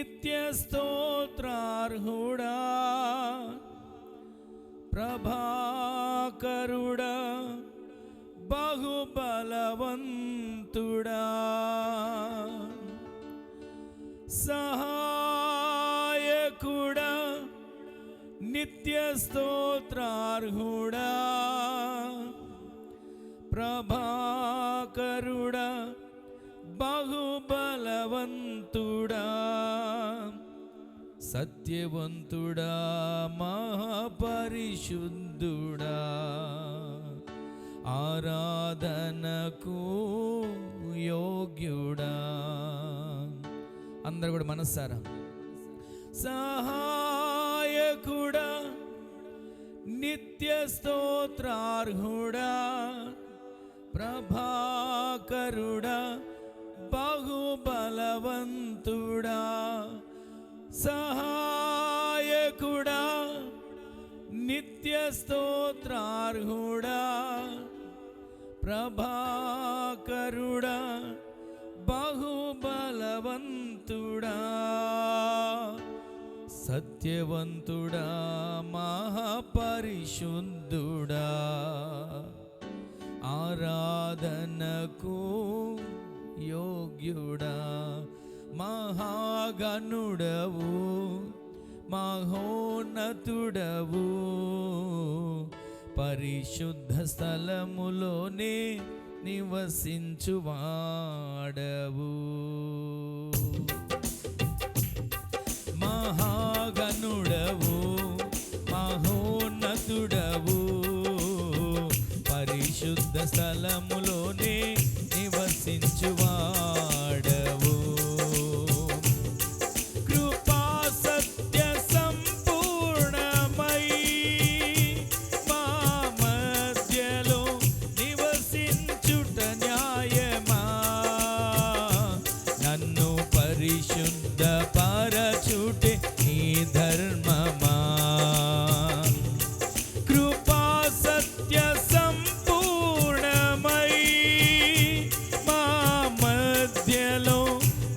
నిత్య స్తోత్రార్హుడా ప్రభాకరుడా బహుబలవంతుడా సహాయకుడా నిత్య స్తోత్రార్హుడా ప్రభాకరుడా బహుబలవంతుడా సత్యవంతుడా మహాపరిశుద్ధుడా ఆరాధనకు యోగ్యుడా. అందరూ కూడా మనస్సారా సహాయకుడా నిత్య స్తోత్రార్హుడా ప్రభాకరుడా బహుబలవంతుడా సహాయకుడా నిత్య స్తోత్రార్హుడా ప్రభాకరుడా బహుబలవంతుడా సత్యవంతుడా మహాపరిశుద్ధుడా ఆరాధనకు యోగ్యుడా మహాగణుడవు మహోన్నతుడవు పరిశుద్ధ స్థలములోనే నివసించువాడవు మహాగణుడవు మహోన్నతుడవు పరిశుద్ధ స్థలములోనే నివసించువాడవు కృపా సత్య సంపూర్ణమై మా మధ్యలో నివసించుట న్యాయమా నన్ను పరిశుద్ధ పరచుటే నీ ధర్మమా కృపా సత్య సంపూర్ణమై మా మధ్యలో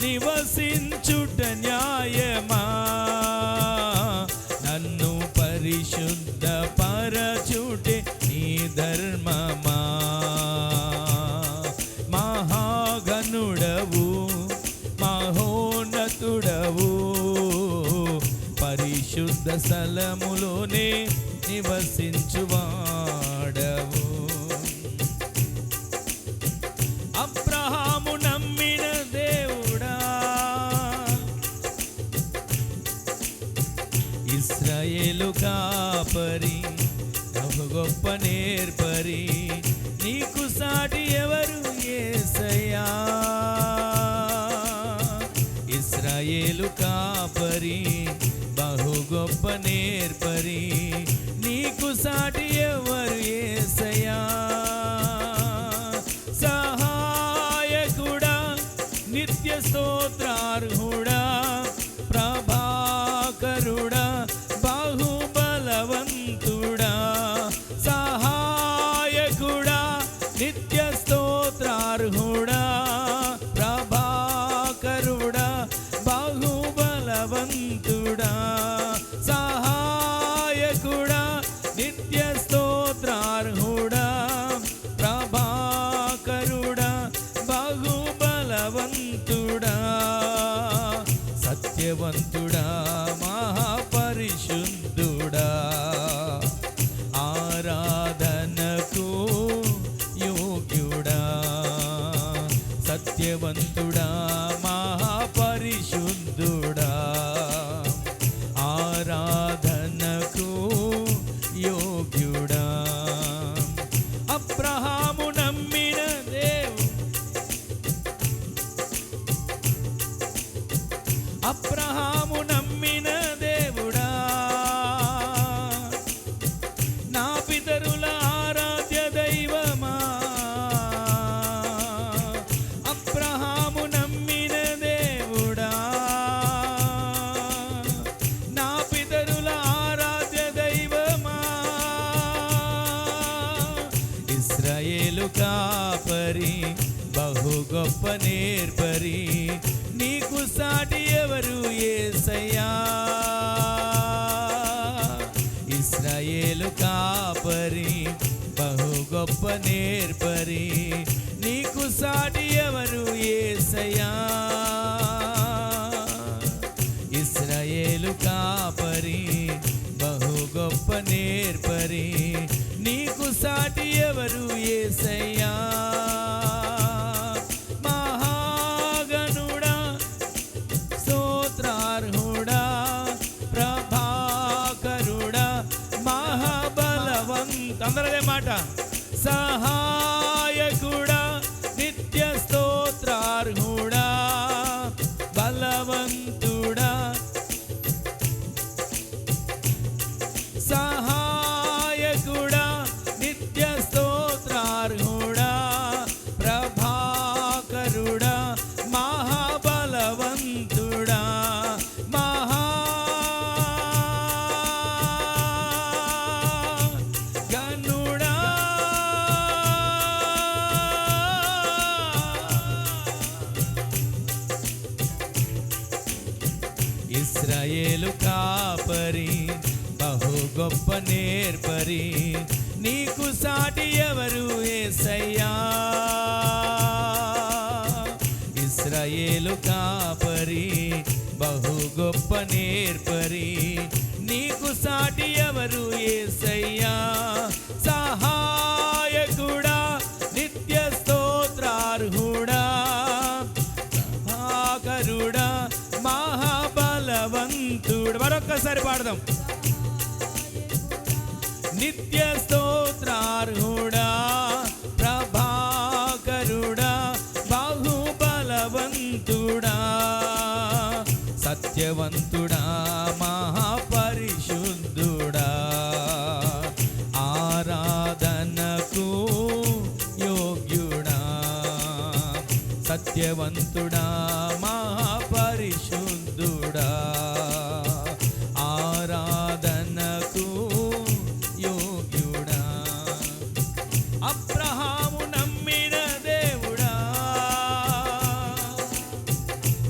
నివసించుట న్యాయమా నన్ను పరిశుద్ధ పరచుటే నీ ధర్మమా మహాగణుడవు మహోన్నతుడవు పరిశుద్ధ స్థలములోనే నివసించువాడవు అబ్రహాము నమ్మిన దేవుడా ఇశ్రాయేలు కాపరి బహు గొప్ప నేర్పరి నీకు సాటి ఎవరు యేసయ్యా ఇశ్రాయేలు కాపరి బహు గొప్ప నేర్పరి నీకు సాటి ఎవరు యేసయ్యా సహాయకుడా నిత్య స్తోత్రార్హుడా ప్రభాకరుడా బహుబలవంతుడా సహాయకుడా నిత్య స్తోత్రార్హుడా ప్రభాకరుడా బహుబలవంతుడా సహాయకుడా నిత్య స్తోత్రార్హుడా ప్రభాకరుడా బహుబలవంతుడా సత్యవంతుడా మహాపరిశుద్ధుడా ఆరాధనకు యోగ్యుడా సత్యవంతుడా మహాపరిశుద్ధుడా ఆరాధనకు యోగ్యుడా అబ్రహాము నమ్మిన అబ్రహాము నమ్మిన దేవుడా నా పితరుల ఆరాధ్య దైవమా అబ్రహాము నమ్మిన దేవుడా నా పితరుల ఆరాధ్య దైవమా ఇశ్రాయేలు కాపరి బహు గొప్ప నేర్పరి నీకు సాటి ఎవరు యేసయ్యా. ఇశ్రాయేలు కాపరి బహు గొప్ప నేర్పరి, నీకు సాటి ఎవరు యేసయ్యా. ఇశ్రాయేలు కాపరి బహు గొప్ప నేర్పరి, నీకు సాటి ఎవరు యేసయ్యా. మహాగణుడా స్తోత్రార్హుడా ప్రభాకరుడా మహాబలవంత అందరదే మాట సహాయకుడా నిత్య స్తోత్రార్హుడా బలవంతుడా సహాయకుడా నిత్య స్తోత్రార్హుడా ప్రభాకరుడా మహాబలవంతుడా మహాగణుడా ఇశ్రాయేలు కాపరి బహు గొప్ప నేర్పరి, నీకు సాటి ఎవరు యేసయ్యా. ఇశ్రాయేలు కాపరి బహు గొప్ప నేర్పరి, నీకు సాటి ఎవరు యేసయ్యా. సహాయకుడా నిత్య స్తోత్రార్హుడా ప్రభాకరుడా మహాబలవంతుడు. మరొక్కసారి పాడదాం. నిత్య స్తోత్రార్హుడా ప్రభాకరుడా బాహుబలవంతుడా సత్యవంతుడా మహాపరిశుద్ధుడా ఆరాధనకు యోగ్యుడా. సత్యవంతుడా మహాపరిశుద్ధుడా ఆరాధనకు యోగ్యుడా. అబ్రహాము నమ్మిన దేవుడా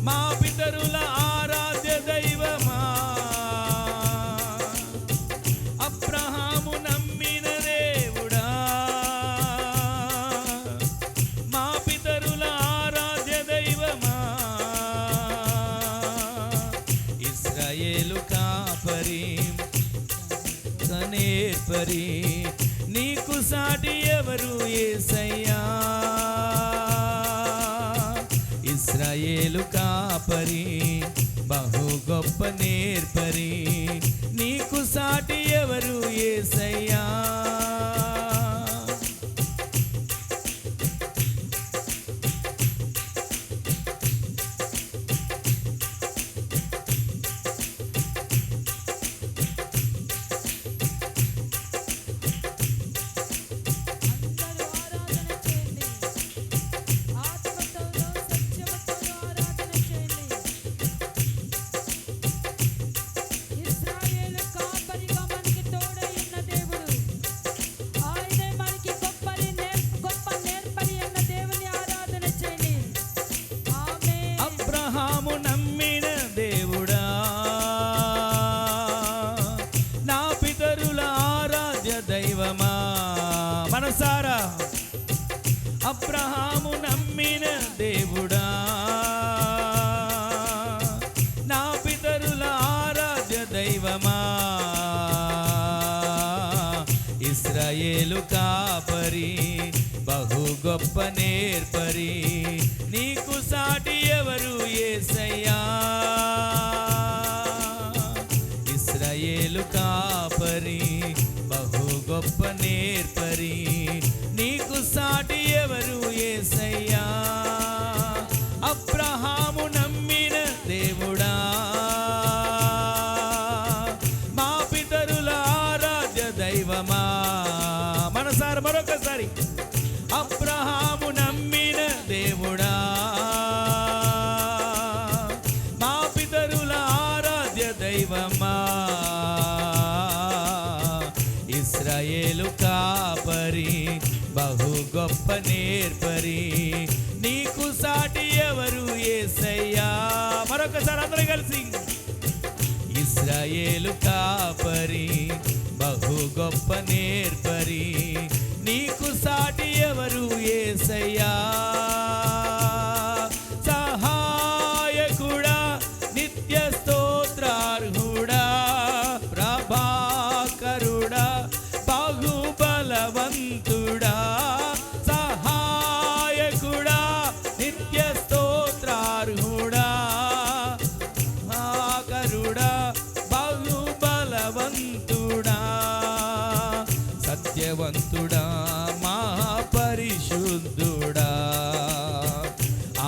మా పితరుల ఆరాధ్య దైవమా. అబ్రహాము నమ్మిన దేవుడా మా పితరుల ఆరాధ్య దైవమా. ఇశ్రాయేలు కాపరి నేర్పరి, నీకు సాటి ఎవరు యేసయ్యా. ఇశ్రాయేలు కాపరి బహు గొప్ప నేర్పరి, నీకు సాటి ఎవరు యేసయ్యా. అబ్రహాము నమ్మిన దేవుడా నా పితరుల ఆరాధ్య దైవమా. మనసారా అబ్రహాము నమ్మిన దేవుడా నా పితరుల ఆరాధ్య దైవమా. ఇశ్రాయేలు కాపరి బహు గొప్ప నేర్పరి, నీకు సాటి ఎవరు యేసయ్యా. ఇశ్రాయేలు కాపరి బహు గొప్ప నేర్పరి, నీకు సాటి ఎవరు యేసయ్యా. అబ్రహాము నమ్మిన దేవుడా మా పితరుల ఆరాధ్య దైవమా. మనసారా మరొకసారి అబ్రహాము నమ్మిన దేవుడా మా పితరుల ఆరాధ్య దైవమా. ఇశ్రాయేలు కాపరి బహు గొప్ప నేర్పరి, నీకు సాటి ఎవరు యేసయ్యా. కలిసి ఇశ్రాయేలు కాపరి బహు గొప్ప నేర్పరి నీకు సాటి ఎవరు యేసయ్యా సహాయకుడా నిత్య స్తోత్రార్హుడా ప్రభాకరుడా బహుబలవంతుడా సహాయకుడా నిత్య స్తోత్రార్హుడా భాకరుడా బహుబలవంతుడా సత్యవంతుడా మహాపరిశుద్ధుడా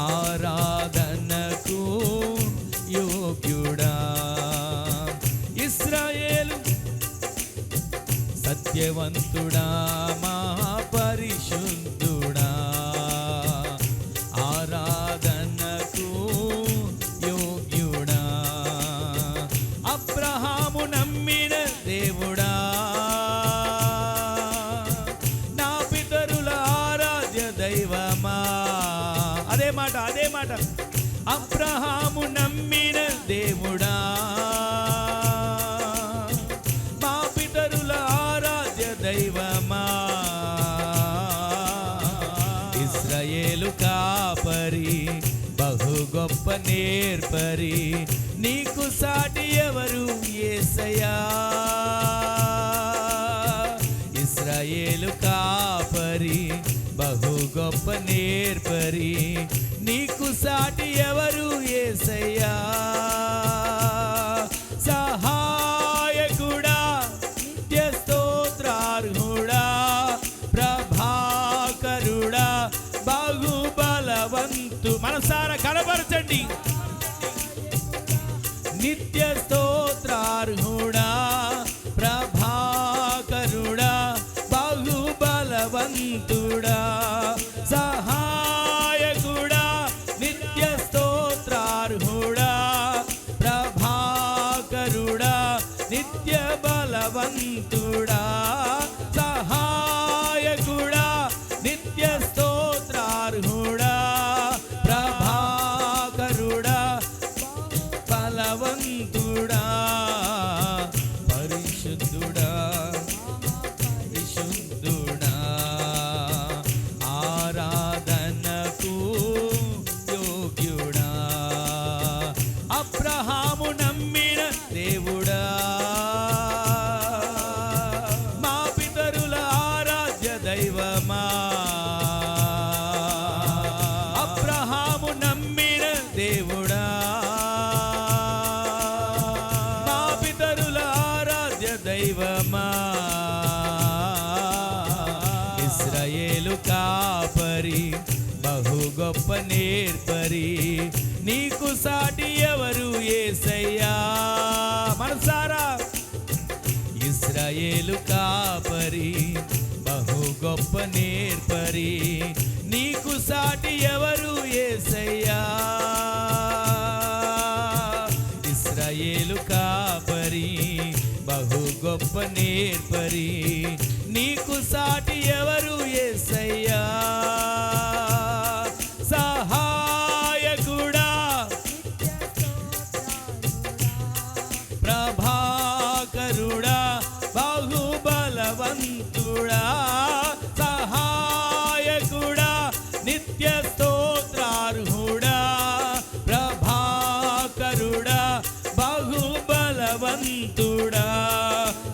ఆరాధనకు యోగ్యుడా ఇశ్రాయేలు సత్యవంతుడా మహాపరిశుద్ధుడా ఆరాధనకు యోగ్యుడా అబ్రహాము నమ్మిన దేవుడా నా పితరుల ఆరాధ్య దైవమా అదే మాట అబ్రహాము నమ్మిన దేవుడా మా పితరుల ఆరాధ్య దైవమా ఇశ్రాయేలు కాపరి బహు గొప్ప నేర్పరి నీకు సాటి ఎవరు యేసయ్యా ఇశ్రాయేలు కాపరి బహు గొప్ప నేర్పరి నీకు సాటి ఎవరు యేసయ్యా సహాయకుడా నిత్య స్తోత్రార్హుడా ప్రభాకరుడా బహుబలవంతు మనసారా కనపరచండి నిత్య స్తోత్రార్హుడా ప్రభాకరుడా బహుబలవంతుడా సహాయకుడా నిత్య స్తోత్రార్హుడా ప్రభాకరుడా నిత్య బలవంతుడా సహాయకుడా నిత్య స్తోత్రార్హుడా ప్రభాకరుడా బలవంతుడా పరిశుద్ధుడా పరిశుద్ధుడా ఆరాధనకు యోగ్యుడా అబ్రహాము నమ్మిన దేవుడా మా పితరుల ఆరాధ్య దైవమా అబ్రహాము నమ్మిన దేవుడా మా పితరుల ఆరాధ్య దైవమా ఇశ్రాయేలు కాపరి బహు గొప్ప నేర్పరి నీకు సాటి ఎవరు యేసయ్యా మనసారా ఇశ్రాయేలు కాపరి బహు గొప్ప నేర్పరి నీకు సాటి ఎవరు యేసయ్యా ఇశ్రాయేలు కాపరి బహు గొప్ప నేర్పరి నీకు సాటి ఎవరు యేసయ్యా సహాయకుడా ప్రభాకరుడా బహుబలవంతుడా సహాయకుడా నిత్య స్తోత్రార్హుడా ప్రభాకరుడా బహుబలవంతుడా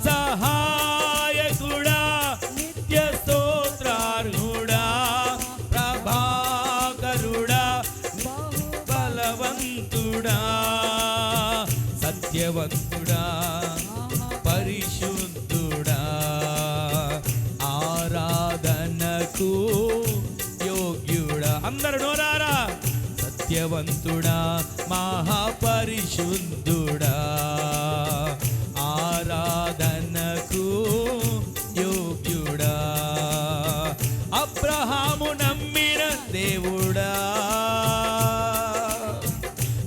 సహాయకుడా నిత్య స్తోత్రార్హుడా ప్రభాకరుడా బలవంతుడా సత్యవంతుడా పరిశుద్ధుడా ఆరాధనకు యోగ్యుడా అందరు నోరారా సత్యవంతుడా మహాపరిశుద్ధుడా ఆరాధనకు యోగ్యుడా అబ్రహాము నమ్మిన దేవుడా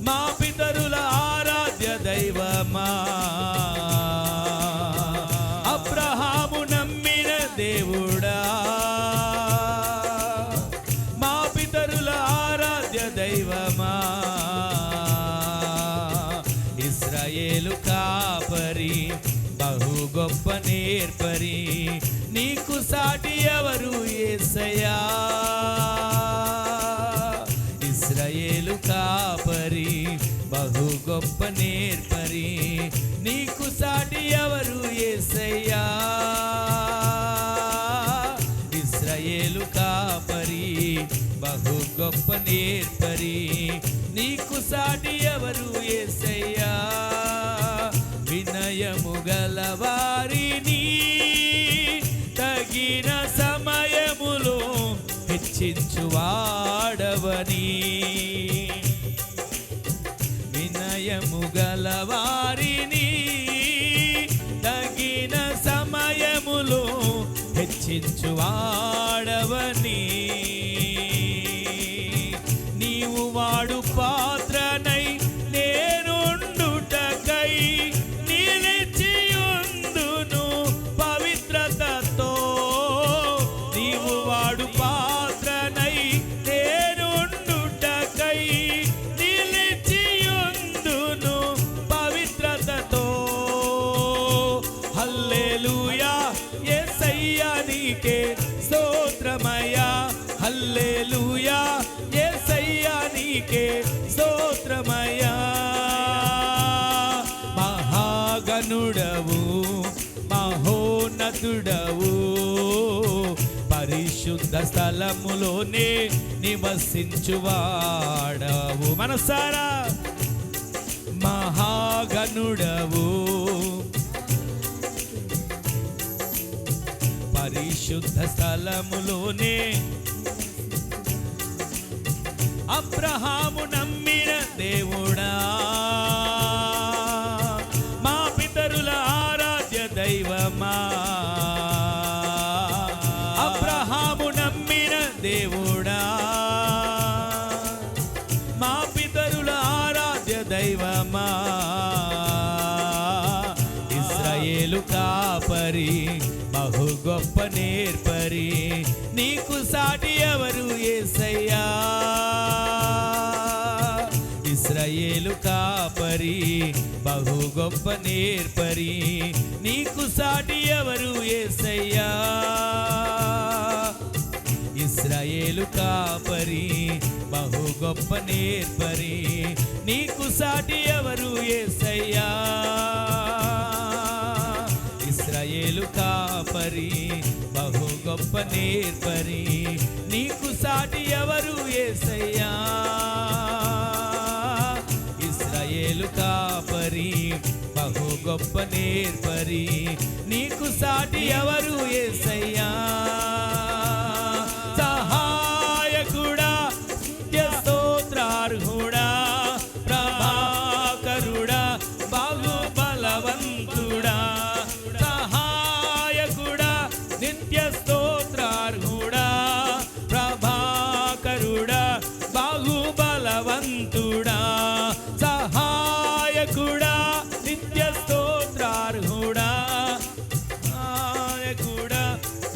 మా పితరుల ఆరాధ్య దైవమా అబ్రహాము నమ్మిన దేవుడా మా పితరుల ఆరాధ్య దైవమా నేర్పరి, నీకు సాటి ఎవరు యేసయ్యా. ఇశ్రాయేలు కాపరి, బహు గొప్ప నేర్పరి, నీకు సాటి ఎవరు యేసయ్యా. ఇశ్రాయేలు కాపరి, బహు గొప్ప నేర్పరి, నీకు సాటి ఎవరు యేసయ్యా. వినయము గల వారిని తగిన సమయములో హెచ్చించువాడవని, వినయము గల వారిని తగిన సమయములో హెచ్చించువాడవని, నీవు వాడు పాత్రనై నేనుండుటకై నిలిచియుందును పవిత్రతతో. నీవు వాడు పాత్రనై నేనుండుటకై నిలిచియుందును పవిత్రతతో. హల్లెలూయా యేసయ్యా నీకే స్తోత్రమయ్యా. హల్లెలూయా యేసయ్యా నీకే స్తోత్రమయ్యా. మహాగణుడవు, మహోన్నతుడవు, పరిశుద్ధ స్థలములోనే నివసించువాడవు. మనసారా మహాగణుడవు, పరిశుద్ధ స్థలములోనే. అబ్రహాము నమ్మిన దేవుడా, మా పితరుల ఆరాధ్య దైవమా. అబ్రహాము నమ్మిన దేవుడా, మా పితరుల ఆరాధ్య దైవమా. ఇశ్రాయేలు కాపరి, బహు గొప్ప నేర్పరి, నీకు సాటి ఎవరు యేసయ్యా. ఇశ్రాయేలు కాపరి, బహు గొప్ప నేర్పరి, నీకు సాటి ఎవరు యేసయ్యా. ఇశ్రాయేలు కాపరి, బహు గొప్ప నేర్పరి, నీకు సాటి ఎవరు యేసయ్యా. ఇశ్రాయేలు కాపరి, బహు గొప్ప నేర్పరి, నీకు సాటి ఎవరు యేసయ్యా. ఇశ్రాయేలు కాపరి, బహు గొప్ప నేర్పరి, నీకు సాటి ఎవరు యేసయ్యా. సహాయకుడా, నిత్య స్తోత్రార్హుడా, ప్రభాకరుడా, బహు బలవంతుడా. సహాయకుడా, నిత్య స్తోత్రార్హుడా, ప్రభాకరుడా, బహు బలవంతుడా. సహాయకుడా, నిత్య స్తోత్రార్హుడా, సహాయకుడా,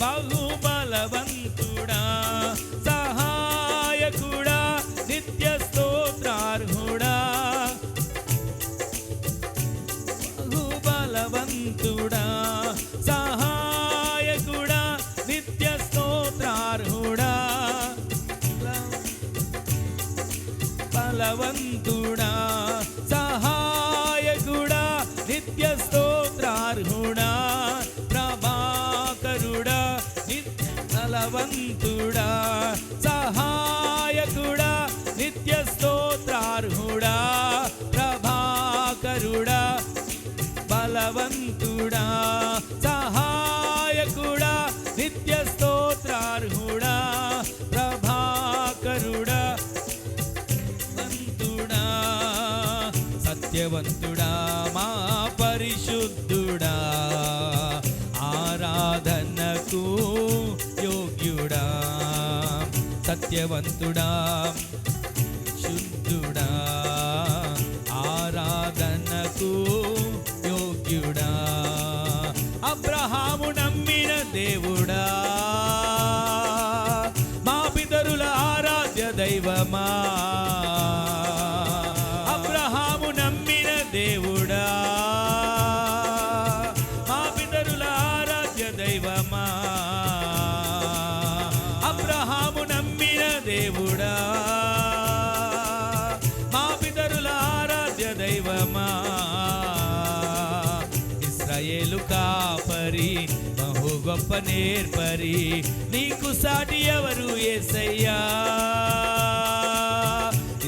బహు బలవంతుడా. సహాయకుడా, నిత్య స్తోత్రార్హుడా, బహు బలవంతుడా. సహాయకుడా, నిత్య స్తోత్రార్హుడా, బలవంతుడా. సహాయకుడా, నిత్య స్తోత్రార్హుడా, ప్రభాకరుడా, నిత్య బలవంతుడా. సహాయకుడా, నిత్య స్తోత్రార్హుడా, ప్రభాకరుడా, బలవంతుడా. సహాయకుడా, నిత్య స్తోత్రార్హుడా, ప్రభాకరుడా, వంతుడా. సత్యవంతుడా, మా పరిశుద్ధుడా, ఆరాధనకు యోగ్యుడా. సత్యవంతుడా, శుద్ధుడా, ఆరాధనకు యోగ్యుడా. అబ్రహాము నమ్మిన దేవుడా, మా పితరుల ఆరాధ్య దైవమా. అబ్రహాము నమ్మిన దేవుడా, మా పితరుల ఆరాధ్య నేర్పరి, నీకు సాటి ఎవరు యేసయ్యా.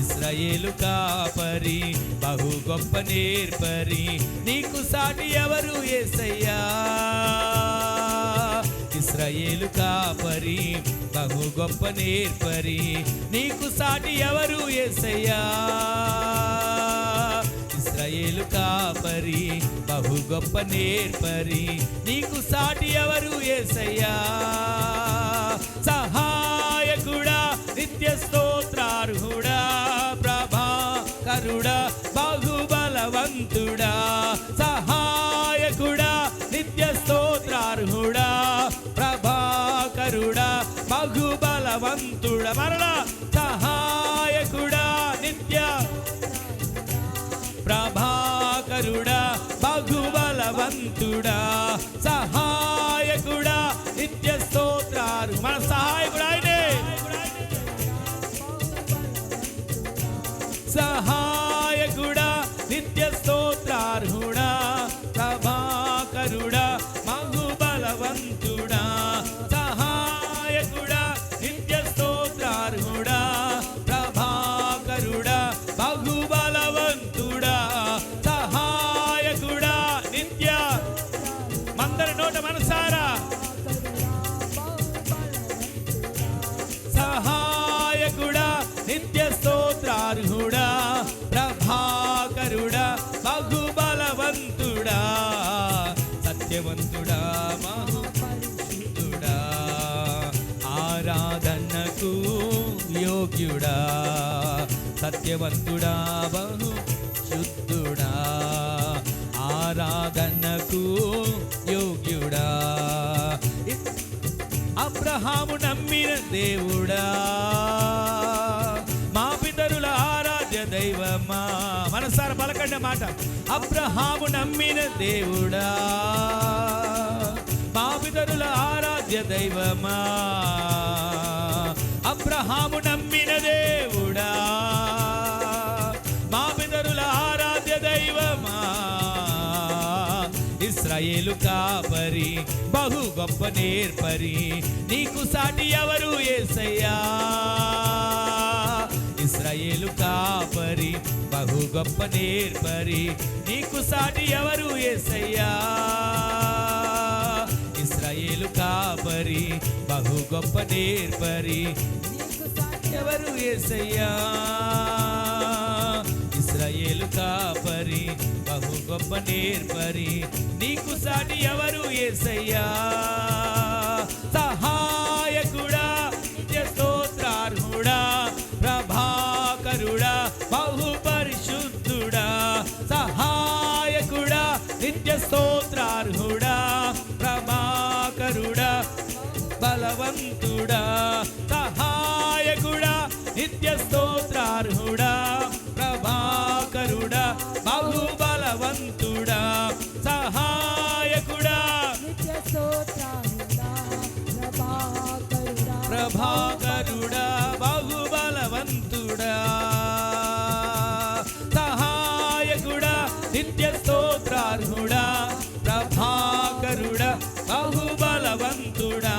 ఇశ్రాయేలు కాపరి, బహు గొప్ప నేర్పరి, నీకు సాటి ఎవరు యేసయ్యా. ఇశ్రాయేలు కాపరి, బహు గొప్ప నేర్పరి, నీకు సాటి ఎవరు యేసయ్యా. ఇశ్రాయేలు కాపరి, బహు గొప్ప నేర్పరి, నీకు సాటి ఎవరు యేసయ్యా. సహాయకుడా, నిత్య స్తోత్రార్హుడా, ప్రభాకరుడా, బహుబలవంతుడా. సహాయకుడా, నిత్య స్తోత్రార్హుడా, ప్రభాకరుడా, బహుబలవంతుడా. మరలా సహాయకుడా, నిత్య ప్రభాకరుడా, బహుబలవంతుడా. సహాయకుడా, నిత్య స్తోత్రారు. మన సహాయకుడు ఆయనే. సహాయకుడా, నిత్య స్తోత్రార్హుడా, ప్రభాకరుడా, బహుబలవంతుడా. సహాయకుడా, నిత్య స్తోత్రార్హుడా, ప్రభాకరుడా, బహుబలవంతుడా. సహాయకుడా, నిత్య మందరి నోట మనసారా సహాయకుడా, నిత్య స్తోత్రార్హుడా, ప్రభాకరుడా, బహుబలవంతుడా. సత్యవంతుడా, మహోపరిశుద్ధుడా, ఆరాధనకు యోగ్యుడా. సత్యవంతుడా, బహు శుద్ధుడా, ఆరాధనకు యోగ్యుడా. అబ్రహాము నమ్మిన దేవుడా, మా పితరుల ఆరాధ్య దైవమా. మనసారా పలకండి మాట. అబ్రహాము నమ్మిన దేవుడా, మా పితరుల ఆరాధ్య దైవమా. అబ్రహాము నమ్మిన దేవుడా, మా పితరుల ఆరాధ్య దైవమా. ఇశ్రాయేలు కాపరి, బహు గొప్ప నేర్పరి, నీకు సాటి ఎవరు యేసయ్యా. ఇశ్రాయేలు కాపరి, బహు గొప్ప నేర్పరి, నీకు సాటి ఎవరు యేసయ్యా. ఇశ్రాయేలు కాపరి, బహు గొప్ప నేర్పరి, నీకు సాటి ఎవరు యేసయ్యా. ఇశ్రాయేలు కాపరి, బహు గొప్ప నేర్పరి, నీకు సాటి ఎవరు యేసయ్యా. సహాయకుడా, నిత్య స్తోత్రార్హుడా, ప్రభాకరుడా, బహు పరిశుద్ధుడా. సహాయకుడా, నిత్య స్తోత్రార్హుడా, ప్రభాకరుడా, బలవంతుడా. సహాయకుడా, నిత్య స్తోత్రార్హుడా, ప్రభాకరుడా, బహుబలవంతుడా. సహాయకుడా, నిత్య స్తోత్రార్హుడా, ప్రభాకరుడా, ప్రభాకరుడా, బహుబలవంతుడా. సహాయకుడా, నిత్య స్తోత్రార్హుడా, ప్రభాకరుడా, బహుబలవంతుడా.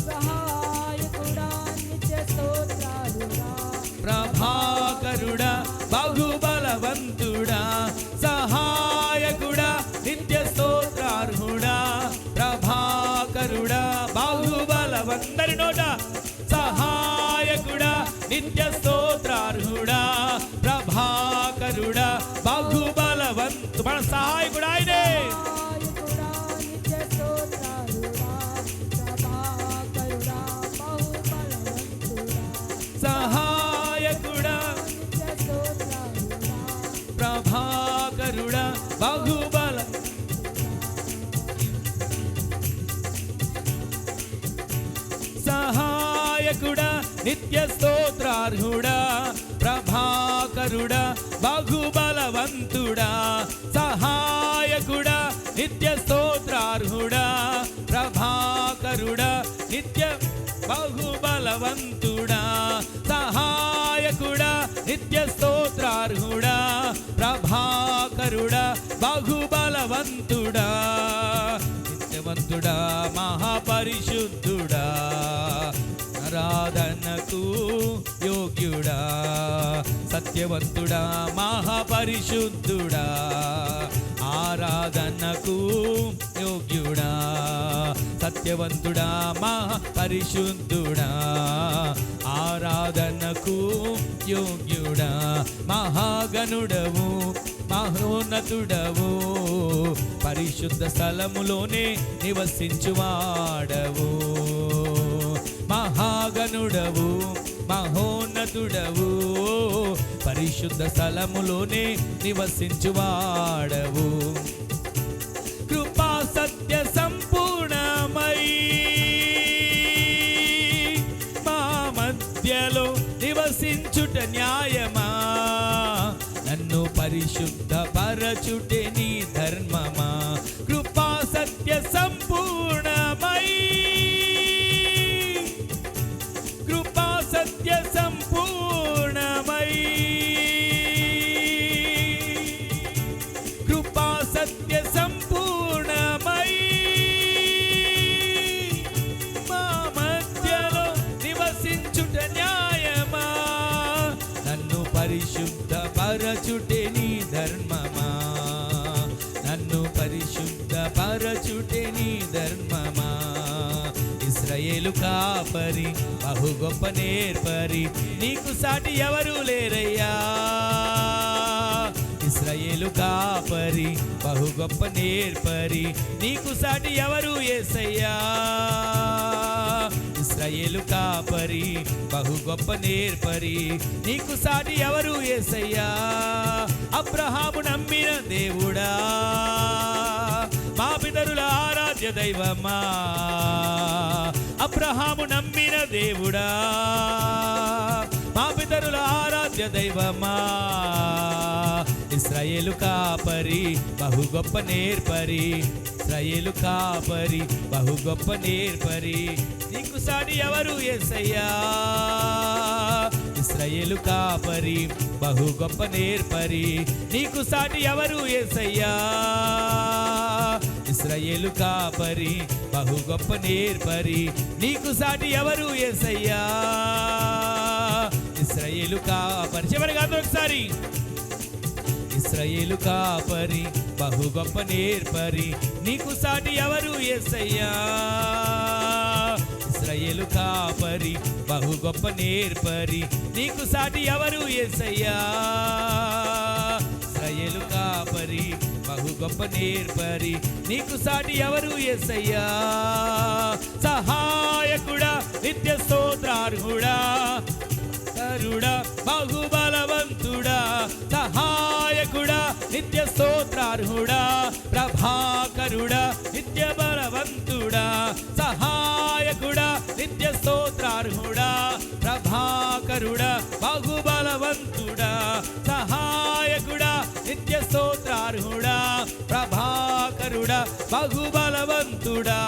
సహాయకుడా, నిత్య స్తోత్రార్హుడా, ప్రభాకరుడా, బహుబలవంతుడా. సహాయకుడా, నిత్య స్తోత్రార్హుడా, ప్రభాకరుడా, బహుబలవందరి నోట. సహాయకుడా, నిత్య స్తోత్రార్హుడా, ప్రభాకరుడా, బహుబలవంతు. మన సహాయకుడు ఆయనే. సహాయకుడా, నిత్య స్తోత్రార్హుడా, ప్రభాకరుడా, బహుబలవంతుడా. సహాయకుడా, నిత్య స్తోత్రార్హుడా, ప్రభాకరుడా, బహుబల. సహాయకుడా, నిత్య స్తోత్రార్హుడా, ప్రభాకరుడా, బహుబలవంతుడా. సహాయకుడా, నిత్య స్తోత్రార్హుడా, ప్రభాకరుడా, నిత్య బహుబలవంతుడా. సహాయకుడా, నిత్య స్తోత్రార్హుడా, ప్రభాకరుడా, బహుబలవంతుడా. సత్యవంతుడా మహాపరిశుద్ధుడా ఆరాధనకు యోగ్యుడా సత్యవంతుడా మహాపరిశుద్ధుడా ఆరాధనకు యోగ్యుడా సత్యవంతుడా మహాపరిశుద్ధుడా ఆరాధనకు యోగ్యుడా మహాగణుడవు మహోన్నతుడవు పరిశుద్ధ స్థలములోనే నివసించువాడవు మహాగణుడవు మహోన్నతుడవు పరిశుద్ధ స్థలములోనే నివసించువాడవు కృపా సత్య సంపూర్ణమై మా మధ్యలో నివసించుట న్యాయమా నన్ను పరిశుద్ధ పరచుటే నీ ధర్మమా కృపా సత్య సంపూర్ణమై కృపా సత్య సంపూర్ణమై కృపా సత్య సంపూర్ణమై మా మధ్యలో నివసించుట న్యాయమా నన్ను పరిశుద్ధ పరచుటే నీ ధర్మమా నన్ను పరిశుద్ధ పరచుటే నీ ధర్మమా ఇశ్రాయేలు కాపరి బహు గొప్ప నేర్పరి నీకు సాటి ఎవరు లేరయ్యా ఇశ్రాయేలు కాపరి బహు గొప్ప నేర్పరి నీకు సాటి ఎవరు యేసయ్యా ఇశ్రాయేలు కాపరి బహు గొప్ప నేర్పరి నీకు సాటి ఎవరు యేసయ్యా అబ్రహాము నమ్మిన దేవుడా మా పితరుల ఆరాధ్య దైవమా అబ్రహాము నమ్మిన దేవుడా మా పితరుల ఆరాధ్య దైవమా ఇశ్రాయేలు కాపరి బహు గొప్ప నేర్పరి ఇశ్రాయేలు కాపరి బహు గొప్ప నేర్పరి నీకు సాటి ఎవరు యేసయ్యా ఇశ్రాయేలు కాపరి బహు గొప్ప నేర్పరి నీకు సాటి ఎవరు యేసయ్యా ఇశ్రాయేలు కాపరి బహు గొప్ప నేర్పరి నీకు సాటి ఎవరు యేసయ్యా ఇశ్రాయేలు కాపరి చివరిగా ఒకసారి ఇశ్రాయేలు కాపరి బహు గొప్ప నేర్పరి నీకు సాటి ఎవరు యేసయ్యా ఇశ్రాయేలు కాపరి బహు గొప్ప నేర్పరి నీకు సాటి ఎవరు యేసయ్యా ఇశ్రాయేలు కాపరి బహు గొప్ప నేర్పరి నీకు సాటి ఎవరు యేసయ్యా సహాయకుడా నిత్య స్తోత్రార్హుడా కరుడా బహుబలవంతుడా సహాయకుడా నిత్య స్తోత్రార్హుడా ప్రభాకరుడా నిత్య బలవంతుడా సహాయకుడా నిత్య స్తోత్రార్హుడా ప్రభాకరుడా బహుబలవంతుడా సహాయకుడా నిత్య స్తోత్రార్హుడా ప్రభాకరుడా బహుబలవంతుడా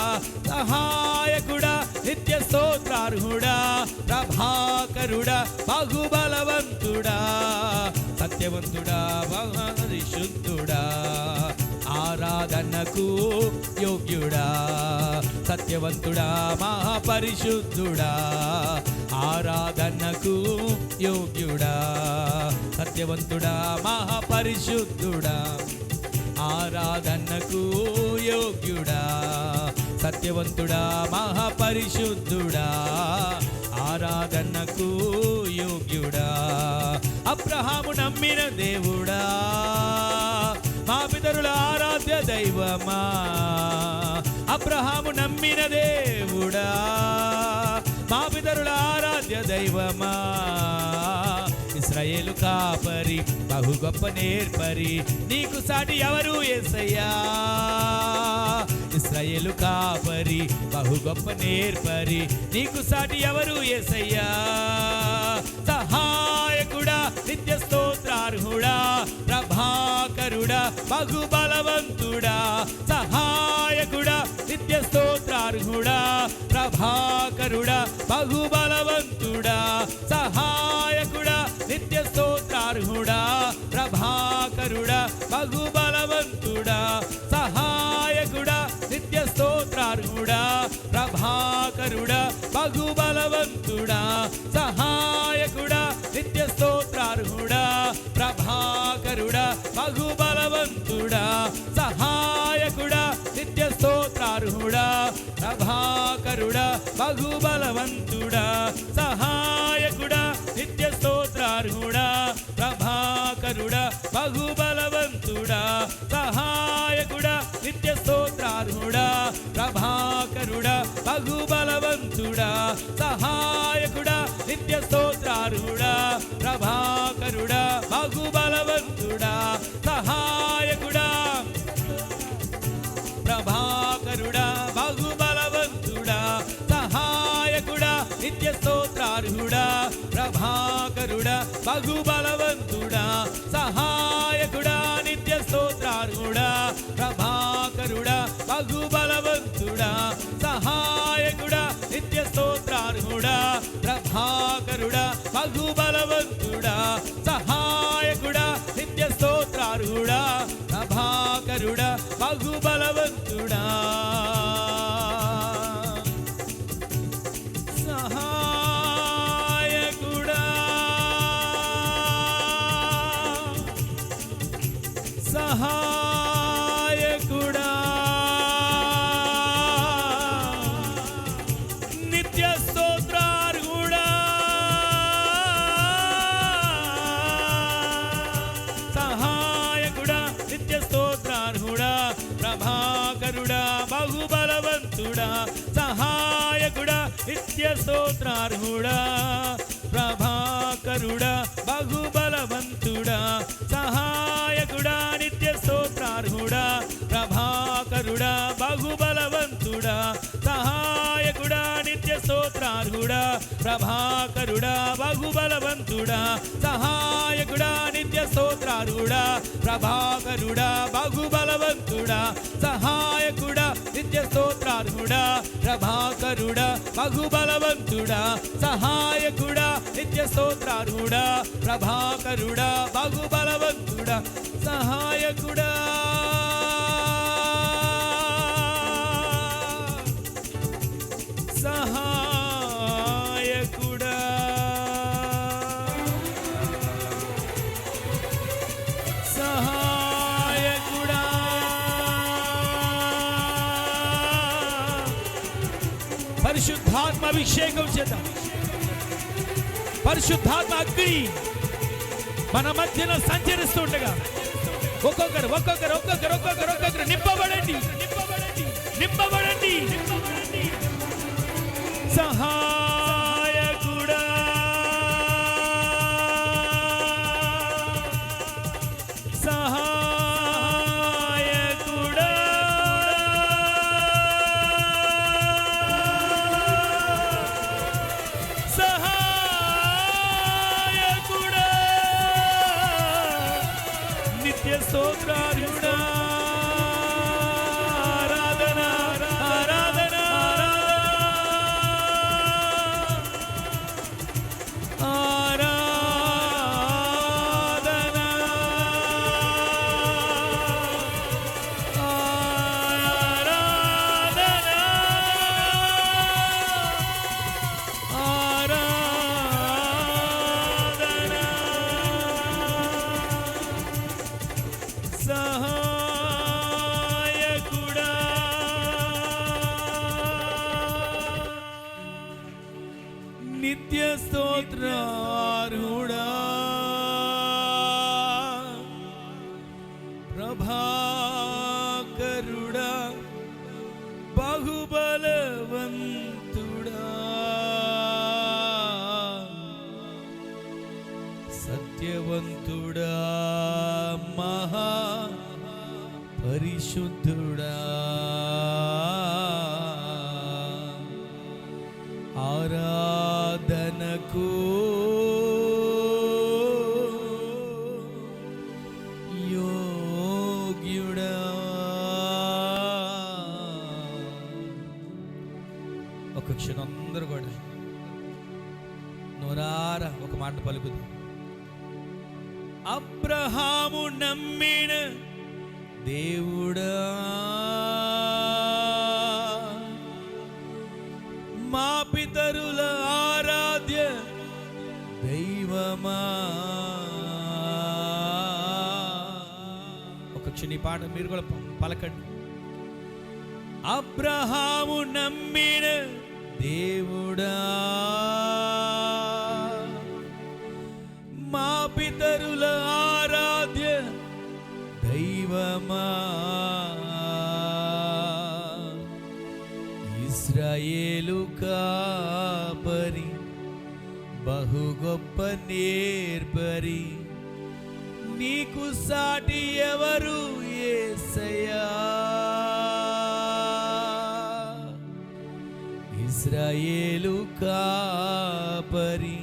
సహాయకుడా నిత్య స్తోత్రార్హుడా ప్రభాకరుడా బహుబలవంతుడా సత్యవంతుడా పరిశుద్ధుడా ఆరాధనకు యోగ్యుడా సత్యవంతుడా మహాపరిశుద్ధుడా ఆరాధనకు యోగ్యుడా సత్యవంతుడా మహాపరిశుద్ధుడా ఆరాధనకు యోగ్యుడా సత్యవంతుడా మహాపరిశుద్ధుడా ఆరాధనకు యోగ్యుడా అబ్రహాము నమ్మిన దేవుడా మా పితరుల ఆరాధ్య దైవమా అబ్రహాము నమ్మిన దేవుడా మా పితరుల ఆరాధ్య దైవమా ఇశ్రాయేలు కాపరి బహు గొప్ప నేర్పరి నీకు సాటి ఎవరు యేసయ్యా ఇశ్రాయేలు కాపరి బహు గొప్ప నేర్పరి నీకు సాటి ఎవరు యేసయ్యా సహాయకుడా నిత్య స్తోత్రార్హుడా ప్రభాకరుడా బహుబలవంతుడా సహాయకుడా నిత్య స్తోత్రార్హుడా ప్రభాకరుడా బహుబలవంతుడా సహాయకుడా నిత్య స్తోత్రార్హుడా ప్రభాకరుడా బహుబలవంతుడా సహాయకుడా నిత్య స్తోత్ర బలవంతుడా, సహాయకుడా, నిత్య స్తోత్రార్హుడా, ప్రభాకరుడా, బహు బలవంతుడా, సహాయకుడా, నిత్య స్తోత్రార్హుడా, ప్రభాకరుడా, బహు బలవంతుడా, సహాయకుడా, నిత్య స్తోత్రార్హుడా, ప్రభాకరుడా, బహు బలవంతుడా, సహాయకుడా, నిత్య స్తోత్రార్హుడా, ప్రభాకరుడా, బహు బలవంతుడా, సహాయకుడా, నిత్య స్తోత్రార్హుడా, ప్రభాకరుడా, బహు బలవంతుడా, సహాయకుడా, ప్రభాకరుడా, బహు బలవంతుడా, సహాయకుడా, నిత్య స్తోత్రార్హుడా, ప్రభాకరుడా, బహు బలవంతుడా, సహాయకుడా, నిత్య స్తోత్రార్హుడా, ప్రభాకరుడా, బహు బలవంతుడా, సహాయకుడా, నిత్య స్తోత్రార్హుడా, ప్రభాకరుడా, బహు బలవంతుడా, సహాయకుడా, నిత్య స్తోత్రార్హుడా, ప్రభాకరుడా, బహు బలవంతుడా, సహాయకుడా, సహాయకుడా, నిత్య స్తోత్రార్హుడా, సహాయకుడా, నిత్య స్తోత్రార్హుడా, ప్రభాకరుడా, బహు బలవంతుడా, సహాయకుడా, నిత్య స్తోత్రార్హుడా, ప్రభాకరుడా, బహు బలవంతుడా, సహాయకుడా, నిత్య స్తోత్రార్హుడా, ప్రభాకరుడా, బహు బలవంతుడా, సహాయకుడా, నిత్య స్తోత్రార్హుడా, ప్రభాకరుడా, బహు బలవంతుడా, సహాయకుడా, నిత్య స్తోత్రార్హుడా, ప్రభాకరుడా, బహు బలవంతుడా, సహాయకుడా, నిత్య స్తోత్రార్హుడా, ప్రభాకరుడా, బహు బలవంతుడా, సహాయకుడా, నిత్య స్తోత్రార్హుడా, ప్రభాకరుడా, బహు బలవంతుడా, సహాయకుడా, సహాయకుడా, సహాయకుడా, పరిశుద్ధాత్మ అభిషేకం చేత, పరిశుద్ధాత్మ అగ్ని మన మధ్యన సంచరిస్తుండగా ఒక్కొక్కరు ఒక్కొక్కరు ఒక్కొక్కరు ఒక్కొక్కరు ఒక్కొక్కరు నింపబడండి, నింపబడండి, నింపబడండి, సహాయకుడా, సహాయకుడా, సహాయకుడా, నిత్య స్తోత్రార్హుడా, ఆరాధన, ఆరాధన, ఆరాధన, సహాయకుడా, నిత్య స్తోత్రార్హుడా, ప్రభాకరుడా, బహుబలవంతుడా, సత్యవంతుడా, మహా పరిశుద్ధుడా, ఆరాధనకు యోగ్యుడా. ఒక క్షణం అందరూ కూడా నోరారా ఒక మాట పలుకుదు. అబ్రహాము నమ్మిన దేవుడా, మా పితరుల ఒక క్షణి పాట మీరు కూడా పలకండి. అబ్రహాము నమ్మిన దేవుడా, మా పితరుల ఆరాధ్య దైవమా, ఇశ్రాయేలు కాపరి, బహు గొప్ప నేర్పరి, నీకు సాటి ఎవరు యేసయ్యా. ఇశ్రాయేలు కాపరి,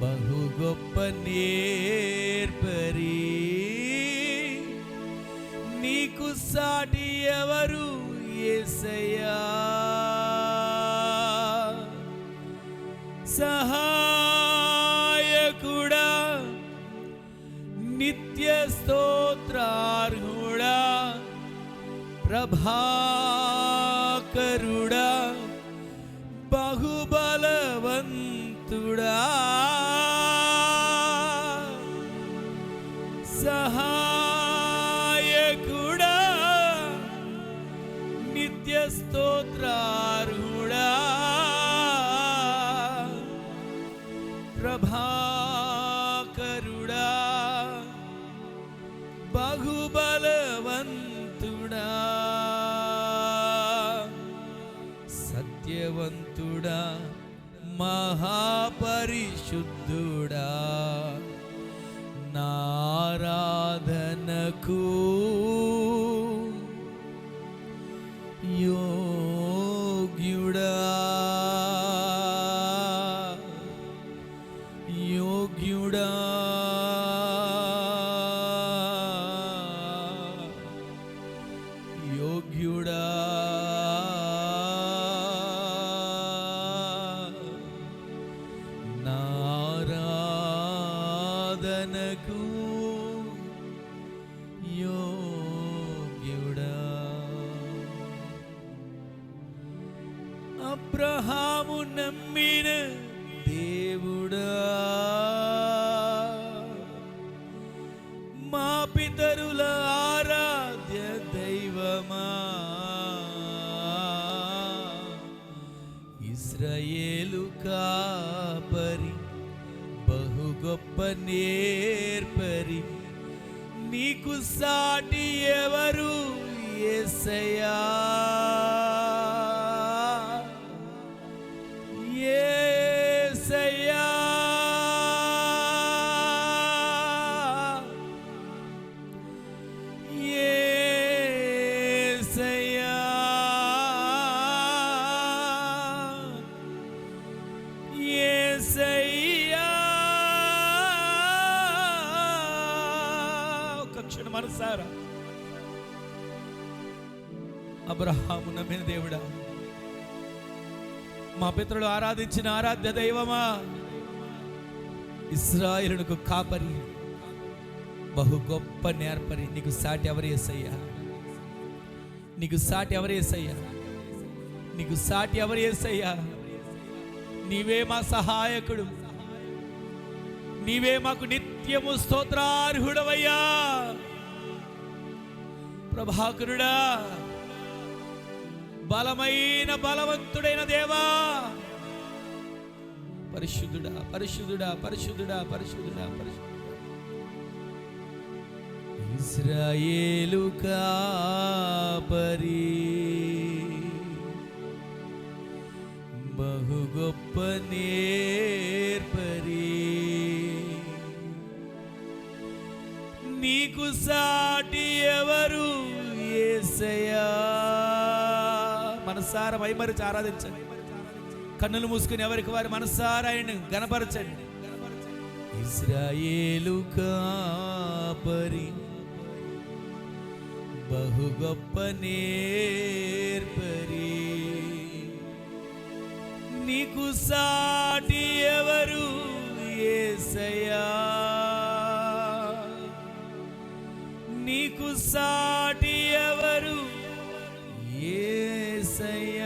బహు గొప్ప నేర్పరి, నీకు సాటి ఎవరు యేసయ్యా. సహాయకుడా, నిత్య స్తోత్రార్హుడా, ప్రభాకరుడా, బహుబలవంతుడా, సహాయకుడా, నిత్య స్తోత్రార్హుడా, ప్రభాకరుడా, బహుబలవంతుడా, సత్యవంతుడా, మహాపరిశుద్ధుడా, నారాధనకు యోగ్యుడా, యోగ్యుడా, యోగ్యుడా, నారాధనకు యోగ్యుడా. అబ్రహాము నమ్మిన దేవుడా, మా పితరుల ఆరాధ్య దైవమా, ఇశ్రాయేలు కాపరి, బహు గొప్ప నేర్పరి, నీకు సాటి ఎవరు యేసయ్యా. యేసయ్యా, యేసయ్యా, యేసయ్యా. ఒక క్షణం మనసారా, అబ్రహాము నమ్మిన దేవుడా, మా పితరులు ఆరాధించిన ఆరాధ్య దైవమా, ఇశ్రాయేలుకు కాపరి, బహు గొప్ప నేర్పరి, నీకు సాటి ఎవరు యేసయ్యా. నీకు సాటి ఎవరు యేసయ్యా. నీకు సాటి ఎవరు యేసయ్యా. నీవే మా సహాయకుడు, నీవే మాకు నిత్యము స్తోత్రార్హుడవయ్యా. ప్రభాకరుడా, బలమైన బలవంతుడైన దేవా, పరిశుద్ధుడా, పరిశుద్ధుడా, పరిశుద్ధుడా, పరిశుద్ధుడా, పరిశుద్ధుడా. ఇశ్రాయేలు కాపరి, బహు గొప్ప నేర్పరి, నీకు సాటి ఎవరు యేసయ్యా. మనసారా మైమరిచి ఆరాధించండి. కన్నులు మూసుకుని ఎవరికి వారి మనసారా ఆయన్ని గణపరచండి. ఇశ్రాయేలు కాపరి, బహు గొప్ప నేర్పరి, నీకు సాటి ఎవరు యేసయ్యా. నీకు సాటి ఎవరు యేసయ్యా.